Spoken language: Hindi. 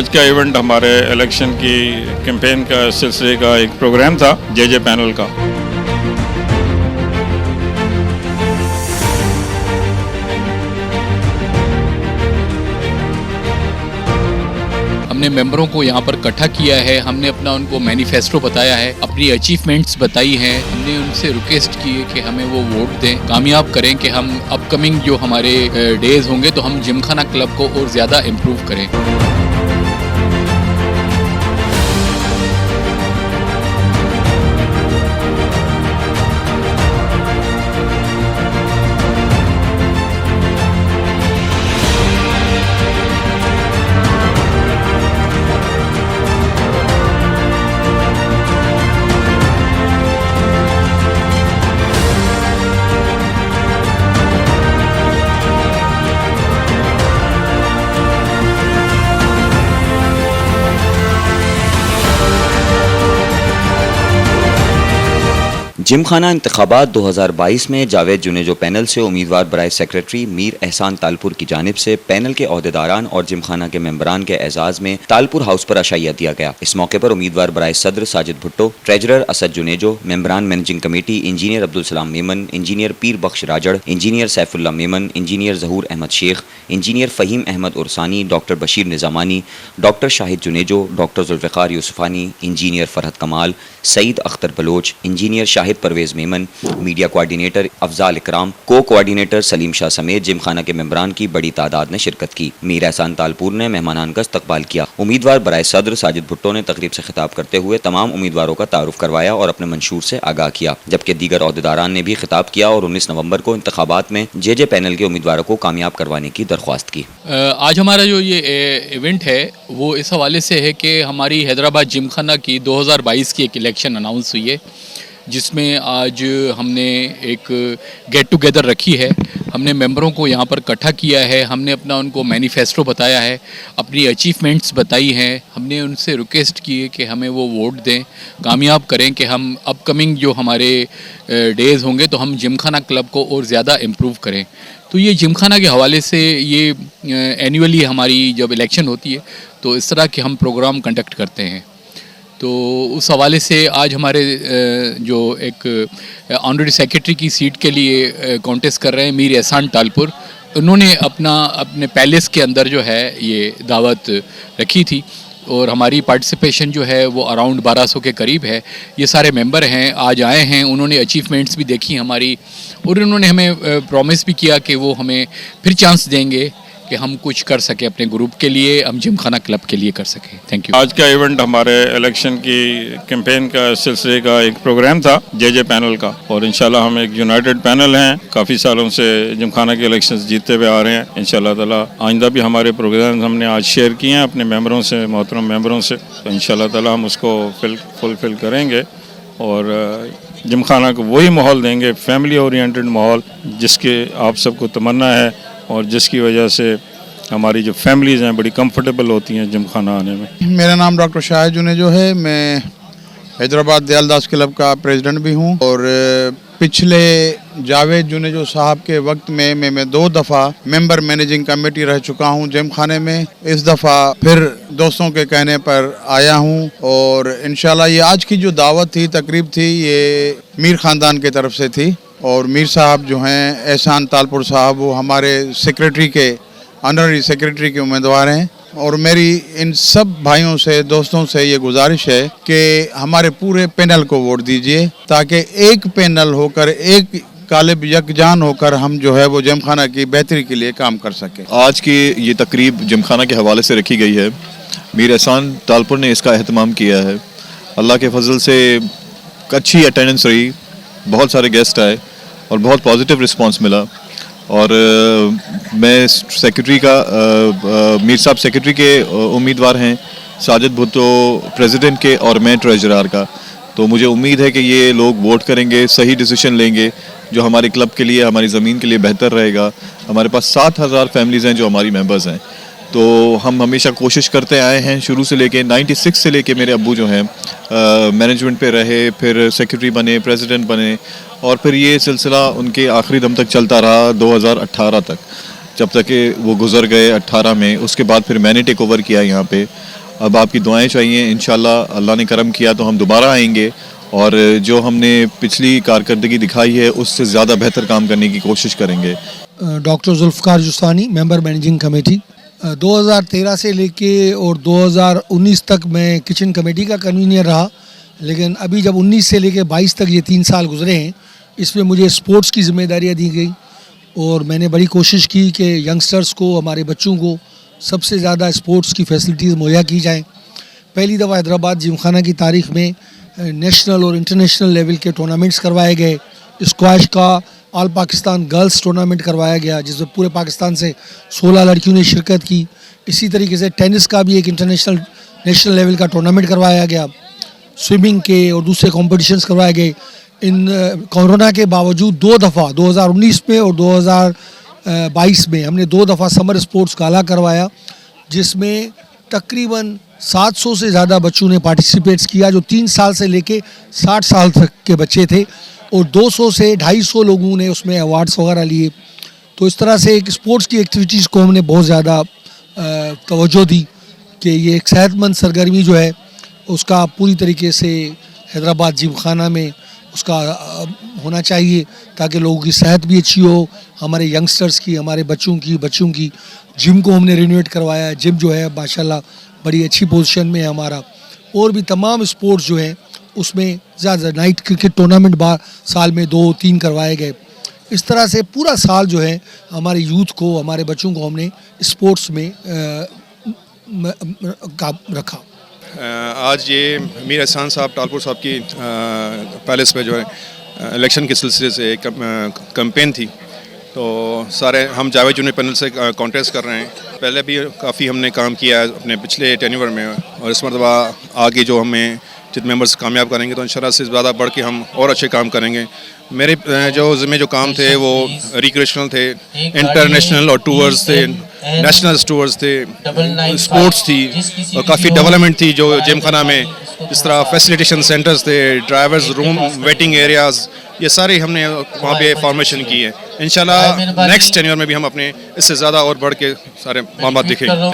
आज का इवेंट हमारे इलेक्शन की कैंपेन का सिलसिले का एक प्रोग्राम था जे पैनल का। हमने मेंबरों को यहाँ पर इकट्ठा किया है, हमने अपना उनको मैनिफेस्टो बताया है, अपनी अचीवमेंट्स बताई हैं, हमने उनसे रिक्वेस्ट की है कि हमें वो वोट दें, कामयाब करें कि हम अपकमिंग जो हमारे डेज होंगे तो हम जिमखाना क्लब को और ज़्यादा इम्प्रूव करें। जिमखाना इंतखाबात 2022 में जावेद जुनेजो पैनल से उम्मीदवार बराए सेक्रेटरी मीर एहसान तालपुर की जानिब से पैनल के ओहदेदारान और जिमखाना के मेंबरान के एजाज में तालपुर हाउस पर अशाइया दिया गया। इस मौके पर उम्मीदवार बराए सदर साजिद भुट्टो, ट्रेजरर असद जुनेजो, मेंबरान managing committee engineer Abdul Salam Memon, engineer Pir Bakhsh Rajar, engineer Saifullah Memon, engineer Zahoor Ahmed Shaikh, engineer Fahim Ahmed Ursani, doctor Bashir Nizamani, doctor Shahid Junejo, doctor Zulfiqar Yousufani, engineer Farhat Kamal, Saeed Akhtar Baloch, engineer Shahid Parvez Memon, media coordinator Afzal Ikram, co coordinator Salim Shah समेत जिमखाना के मेंबरान की बड़ी तादाद ने शिरकत की। मीर एहसान तालपुर ने मेहमानान का इस्तकबाल किया। उम्मीदवार बराए सदर साजिद भुट्टो ने तकरीब से खिताब करते हुए तमाम उम्मीदवारों का तारुफ करवाया और अपने मंशूर से आगाह किया, जबकि दीगर ओहदेदारान ने भी खिताब किया और 19 नवंबर को इंतखाबात में जे पैनल के उम्मीदवारों को कामयाब करवाने की दरख्वास्त की। आज हमारा जो ये इवेंट है वो इस हवाले से है कि हमारी हैदराबाद जिमखाना की 2022 की एक इलेक्शन अनाउंस हुई है, जिसमें आज हमने एक गेट टुगेदर रखी है। हमने मेंबरों को यहाँ पर इकट्ठा किया है, हमने अपना उनको मैनिफेस्टो बताया है, अपनी अचीवमेंट्स बताई हैं, हमने उनसे रिक्वेस्ट की है कि हमें वो वोट दें, कामयाब करें कि हम अपकमिंग जो हमारे डेज़ होंगे तो हम जिमखाना क्लब को और ज़्यादा इम्प्रूव करें। तो ये जिमखाना के हवाले से ये एनुअली हमारी जब इलेक्शन होती है तो इस तरह के हम प्रोग्राम कंडक्ट करते हैं। तो उस हवाले से आज हमारे जो एक ऑनरेरी सेक्रेटरी की सीट के लिए कॉन्टेस्ट कर रहे हैं मीर एहसान तालपुर, उन्होंने अपने पैलेस के अंदर जो है ये दावत रखी थी और हमारी पार्टिसिपेशन जो है वो अराउंड 1200 के करीब है। ये सारे मेंबर हैं, आज आए हैं, उन्होंने अचीवमेंट्स भी देखी हमारी और उन्होंने हमें प्रॉमिस भी किया कि वो हमें फिर चांस देंगे कि हम कुछ कर सकें अपने ग्रुप के लिए, हम जिमखाना क्लब के लिए कर सकें। Thank you. आज का इवेंट हमारे इलेक्शन की कैंपेन का सिलसिले का एक प्रोग्राम था जे पैनल का, और इंशाल्लाह हम एक यूनाइटेड पैनल हैं, काफ़ी सालों से जिमखाना के इलेक्शंस जीतते हुए आ रहे हैं। इंशाल्लाह ताला आइंदा भी हमारे प्रोग्राम हमने आज शेयर किए हैं अपने मेंबरों से, मोहतरम मेंबरों से, तो इंशाल्लाह ताला हम उसको फुलफिल करेंगे और जिमखाना को वही माहौल देंगे, फैमिली ओरिएंटेड माहौल, जिसके आप सबको तमन्ना है और जिसकी वजह से हमारी जो फैमिलीज़ हैं बड़ी कंफर्टेबल होती हैं जिमखाना आने में। मेरा नाम डॉक्टर शाहिद जुनेजो है, मैं हैदराबाद दयालदास क्लब का प्रेसिडेंट भी हूँ और पिछले जावेद जुनेजो साहब के वक्त में मैं 2 दफ़ा मेंबर मैनेजिंग कमेटी रह चुका हूँ जिमखाने में। इस दफ़ा फिर दोस्तों के कहने पर आया हूँ और इंशाल्लाह ये आज की जो दावत थी, तकरीब थी, ये मीर ख़ानदान की तरफ से थी और मीर साहब जो हैं एहसान तालपुर साहब, वो हमारे सेक्रेटरी के ऑनररी सेक्रेटरी के उम्मीदवार हैं और मेरी इन सब भाइयों से, दोस्तों से ये गुजारिश है कि हमारे पूरे पैनल को वोट दीजिए ताकि एक पैनल होकर, एक कालिब यकजान होकर हम जो है वो जिमखाना की बेहतरी के लिए काम कर सकें। आज की ये तकरीब जिमखाना के हवाले से रखी गई है। मीर एहसान तालपुर ने इसका एहतमाम किया है। अल्लाह के फजल से अच्छी अटेंडेंस रही, बहुत सारे गेस्ट आए और बहुत पॉजिटिव रिस्पांस मिला और मैं सेक्रेटरी का मीर साहब सेक्रेटरी के उम्मीदवार हैं, साजिद भुट्टो प्रेसिडेंट के और मैं ट्रेजरर का। तो मुझे उम्मीद है कि ये लोग वोट करेंगे, सही डिसीजन लेंगे जो हमारे क्लब के लिए, हमारी ज़मीन के लिए बेहतर रहेगा। हमारे पास 7000 फैमिलीज़ हैं जो हमारी मेंबर्स हैं, तो हम हमेशा कोशिश करते आए हैं शुरू से लेके 96 से लेके मेरे अब्बू जो हैं मैनेजमेंट पे रहे, फिर सेक्रेटरी बने, प्रेसिडेंट बने और फिर ये सिलसिला उनके आखिरी दम तक चलता रहा 2018 तक। जब तक कि वो गुजर गए 18 में, उसके बाद फिर मैंने टेक ओवर किया यहाँ पे। अब आपकी दुआएं चाहिए, इंशाल्लाह अल्लाह ने करम किया तो हम दोबारा आएंगे और जो हमने पिछली कारकर्दगी दिखाई है उससे ज़्यादा बेहतर काम करने की कोशिश करेंगे। Doctor Zulfiqar Justani, member managing committee. 2013 से लेके और 2019 तक मैं किचन कमेटी का कन्वीनर रहा, लेकिन अभी जब 19 से लेके 22 तक ये 3 साल गुजरे हैं, इसमें मुझे स्पोर्ट्स की जिम्मेदारियां दी गई और मैंने बड़ी कोशिश की कि यंगस्टर्स को, हमारे बच्चों को सबसे ज़्यादा स्पोर्ट्स की फैसिलिटीज़ मुहैया की जाएँ। पहली दफ़ा हैदराबाद जिमखाना की तारीख़ में नेशनल और इंटरनेशनल लेवल के टूर्नामेंट्स करवाए गए। स्क्वैश का ऑल पाकिस्तान गर्ल्स टूर्नामेंट करवाया गया जिसमें पूरे पाकिस्तान से 16 लड़कियों ने शिरकत की। इसी तरीके से टेनिस का भी एक इंटरनेशनल नेशनल लेवल का टूर्नामेंट करवाया गया। स्विमिंग के और दूसरे कॉम्पिटिशन्स करवाए गए। इन कोरोना के बावजूद 2 दफ़ा 2019 में और 2022 में हमने 2 दफ़ा समर स्पोर्ट्स गाला करवाया, जिसमें तकरीबन 700 से ज़्यादा बच्चों ने पार्टिसिपेट्स किया, जो 3 साल से लेके 60 साल तक के बच्चे थे, और 200 से 250 लोगों ने उसमें अवार्ड्स वगैरह लिए। तो इस तरह से एक स्पोर्ट्स की एक्टिविटीज़ को हमने बहुत ज़्यादा तवज्जो दी कि ये एक सेहतमंद सरगर्मी जो है उसका पूरी तरीके से हैदराबाद जिमखाना में उसका होना चाहिए, ताकि लोगों की सेहत भी अच्छी हो, हमारे यंगस्टर्स की, हमारे बच्चों की। जिम को हमने रिनोवेट करवाया। जिम जो है माशाल्लाह बड़ी अच्छी पोजीशन में है हमारा। और भी तमाम स्पोर्ट्स जो हैं उसमें ज़्यादा नाइट क्रिकेट टूर्नामेंट साल में 2-3 करवाए गए। इस तरह से पूरा साल जो है हमारे यूथ को, हमारे बच्चों को हमने स्पोर्ट्स में रखा। आज ये मीर एहसान साहब तालपुर साहब की पैलेस में जो है इलेक्शन के सिलसिले से एक कैंपेन थी, तो सारे हम जावेद जूनियर पैनल से कॉन्टेस्ट कर रहे हैं। पहले भी काफ़ी हमने काम किया है अपने पिछले टेन्योर में, और इस मरतबा आगे जो हमें जितने मेंबर्स कामयाब करेंगे तो इंशाल्लाह से ज़्यादा बढ़ के हम और अच्छे काम करेंगे। मेरे जो काम थे वो रिक्रिएशनल थे, इंटरनेशनल और टूर्स थे, नेशनल टूर्स थे, स्पोर्ट्स थी, और काफ़ी डेवलपमेंट थी जो जिमखाना में, इस तरह फैसिलिटेशन सेंटर्स थे, ड्राइवर्स रूम, वेटिंग एरियाज़, ये सारे हमने वहाँ पे फॉर्मेशन की है। इंशाल्लाह नेक्स्ट टेन्योर में भी हम अपने इससे ज़्यादा और बढ़ के सारे मामला देखेंगे। Thank you.